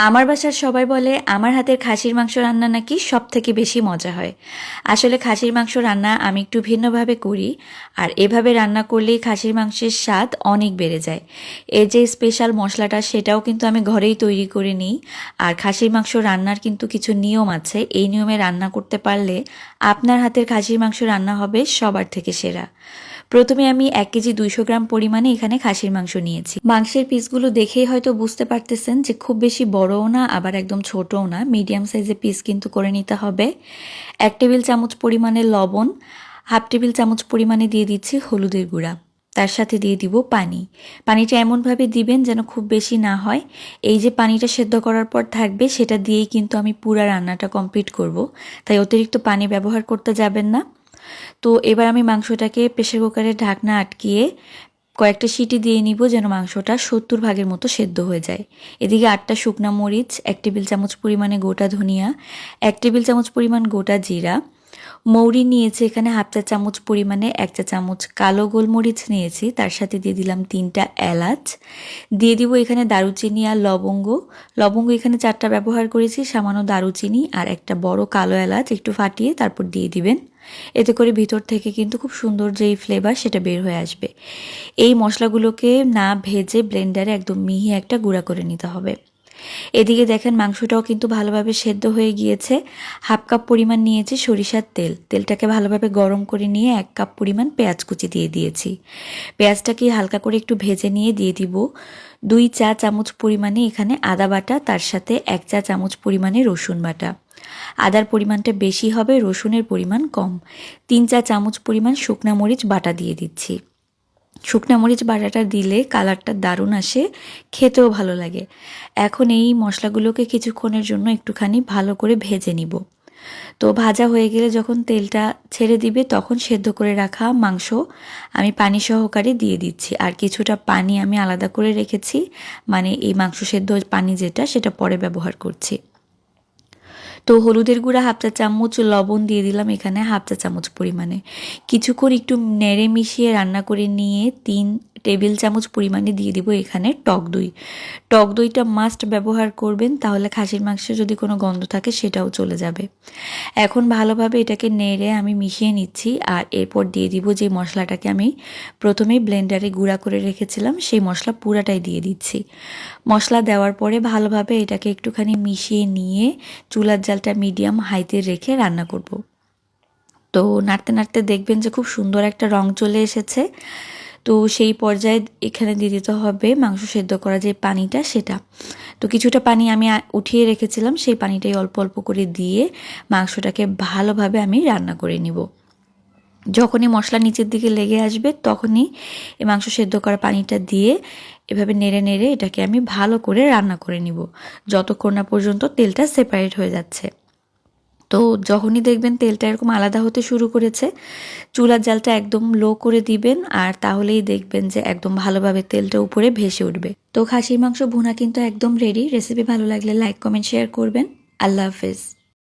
আমার বাসার সবাই বলে আমার হাতের খাসির মাংস রান্না নাকি সব থেকে বেশি মজা হয়। আসলে খাসির মাংস রান্না আমি একটু ভিন্নভাবে করি, আর এভাবে রান্না করলেই খাসির মাংসের স্বাদ অনেক বেড়ে যায়। এর যে স্পেশাল মশলাটা সেটাও কিন্তু আমি ঘরেই তৈরি করে নিই। আর খাসির মাংস রান্নার কিন্তু কিছু নিয়ম আছে, এই নিয়মে রান্না করতে পারলে আপনার হাতের খাসির মাংস রান্না হবে সবার থেকে সেরা। প্রথমে আমি 1 কেজি 200 গ্রাম পরিমাণে এখানে খাসির মাংস নিয়েছি। মাংসের পিসগুলো দেখেই হয়তো বুঝতে পারতেছেন যে খুব বেশি বড়ও না আবার একদম ছোটও না, মিডিয়াম সাইজের পিস কিন্তু করে নিতে হবে। 1 টেবিল চামচ পরিমাণে লবণ, 1/2 টেবিল চামচ পরিমাণে দিয়ে দিচ্ছি হলুদের গুঁড়া, তার সাথে দিয়ে দিব পানি। পানিটা এমনভাবে দিবেন যেন খুব বেশি না হয়। এই যে পানিটা সেদ্ধ করার পর থাকবে সেটা দিয়েই কিন্তু আমি পুরা রান্নাটা কমপ্লিট করব, তাই অতিরিক্ত পানি ব্যবহার করতে যাবেন না। তো এবার আমি মাংসটাকে প্রেসার কুকারের ঢাকনা আটকিয়ে কয়েকটা সিটি দিয়ে নিব যেন মাংসটা 70 ভাগের মতো সেদ্ধ হয়ে যায়। এদিকে 8টা শুকনা মরিচ, 1 টেবিল চামচ পরিমাণে গোটা ধনিয়া, 1 টেবিল চামচ পরিমাণ গোটা জিরা, মৌরি নিয়েছি এখানে 1/2 চা চামচ পরিমাণে, 1 চা চামচ কালো গোলমরিচ নিয়েছি, তার সাথে দিয়ে দিলাম 3টা এলাচ, দিয়ে দিব এখানে দারুচিনি আর লবঙ্গ। লবঙ্গ এখানে 4টা ব্যবহার করেছি, সামান্য দারুচিনি আর একটা বড় কালো এলাচ একটু ফাটিয়ে তারপর দিয়ে দিবেন। এতে করে ভিতর থেকে কিন্তু খুব সুন্দর যেই ফ্লেভার সেটা বের হয়ে আসবে। এই মশলাগুলোকে না ভেজে ব্লেন্ডারে একদম মিহি একটা গুঁড়া করে নিতে হবে। এদিকে দেখেন মাংসটাও কিন্তু ভালোভাবে সেদ্ধ হয়ে গিয়েছে। 1/2 কাপ পরিমাণ নিয়েছি সরিষার তেল, তেলটাকে ভালোভাবে গরম করে নিয়ে 1 কাপ পরিমাণ পেঁয়াজ কুচি দিয়ে দিয়েছি। পেঁয়াজটাকে হালকা করে একটু ভেজে নিয়ে দিয়ে দিব 2 চা চামচ পরিমাণে এখানে আদা বাটা, তার সাথে 1 চা চামচ পরিমাণে রসুন বাটা। আদার পরিমাণটা বেশি হবে, রসুনের পরিমাণ কম। 3 চা চামচ পরিমাণ শুকনা মরিচ বাটা দিয়ে দিচ্ছি। শুকনা মরিচ বাটাটা দিলে কালারটা দারুণ আসে, খেতেও ভালো লাগে। এখন এই মশলাগুলোকে কিছুক্ষণের জন্য একটুখানি ভালো করে ভেজে নিব। তো ভাজা হয়ে গেলে যখন তেলটা ছেড়ে দিবে তখন সেদ্ধ করে রাখা মাংস আমি পানি সহকারে দিয়ে দিচ্ছি, আর কিছুটা পানি আমি আলাদা করে রেখেছি, মানে এই মাংস সেদ্ধ পানি যেটা সেটা পরে ব্যবহার করছি। তো হলুদের গুঁড়া 1/2 চা চামচ, লবণ দিয়ে দিলাম এখানে 1/2 চা চামচ পরিমাণে। কিছুক্ষণ একটু নেড়ে মিশিয়ে রান্না করে নিয়ে 3 টেবিল চামচ পরিমাণে দিয়ে দিব এখানে টক দই। টক দইটা মাস্ট ব্যবহার করবেন, তাহলে খাসির মাংসে যদি কোনো গন্ধ থাকে সেটাও চলে যাবে। এখন ভালোভাবে এটাকে নেড়ে আমি মিশিয়ে নিচ্ছি, আর এরপর দিয়ে দিব যে মশলাটাকে আমি প্রথমেই ব্লেন্ডারে গুঁড়া করে রেখেছিলাম সেই মশলা পুরাটাই দিয়ে দিচ্ছি। মশলা দেওয়ার পরে ভালোভাবে এটাকে একটুখানি মিশিয়ে নিয়ে চুলার জালটা মিডিয়াম হাইতে রেখে রান্না করব। তো নাড়তে নাড়তে দেখবেন যে খুব সুন্দর একটা রং চলে এসেছে। তো সেই পর্যায়ে এখানে দিয়ে দিতে হবে মাংস সেদ্ধ করা যে পানিটা সেটা। তো কিছুটা পানি আমি উঠিয়ে রেখেছিলাম, সেই পানিটাই অল্প অল্প করে দিয়ে মাংসটাকে ভালোভাবে আমি রান্না করে নিব। যখনই মশলা নিচের দিকে লেগে আসবে তখনই এই মাংস সেদ্ধ করা পানিটা দিয়ে এভাবে নেড়ে নেড়ে এটাকে আমি ভালো করে রান্না করে নিব যতক্ষণ না পর্যন্ত তেলটা সেপারেট হয়ে যাচ্ছে। তো যখনই দেখবেন তেলটা এরকম আলাদা হতে শুরু করেছে, চুলার জালটা একদম লো করে দিবেন, আর তাহলেই দেখবেন যে একদম ভালোভাবে তেলটা উপরে ভেসে উঠবে। তো খাসির মাংস ভুনা কিন্তু একদম রেডি। রেসিপি ভালো লাগলে লাইক, কমেন্ট, শেয়ার করবেন। আল্লাহ হাফেজ।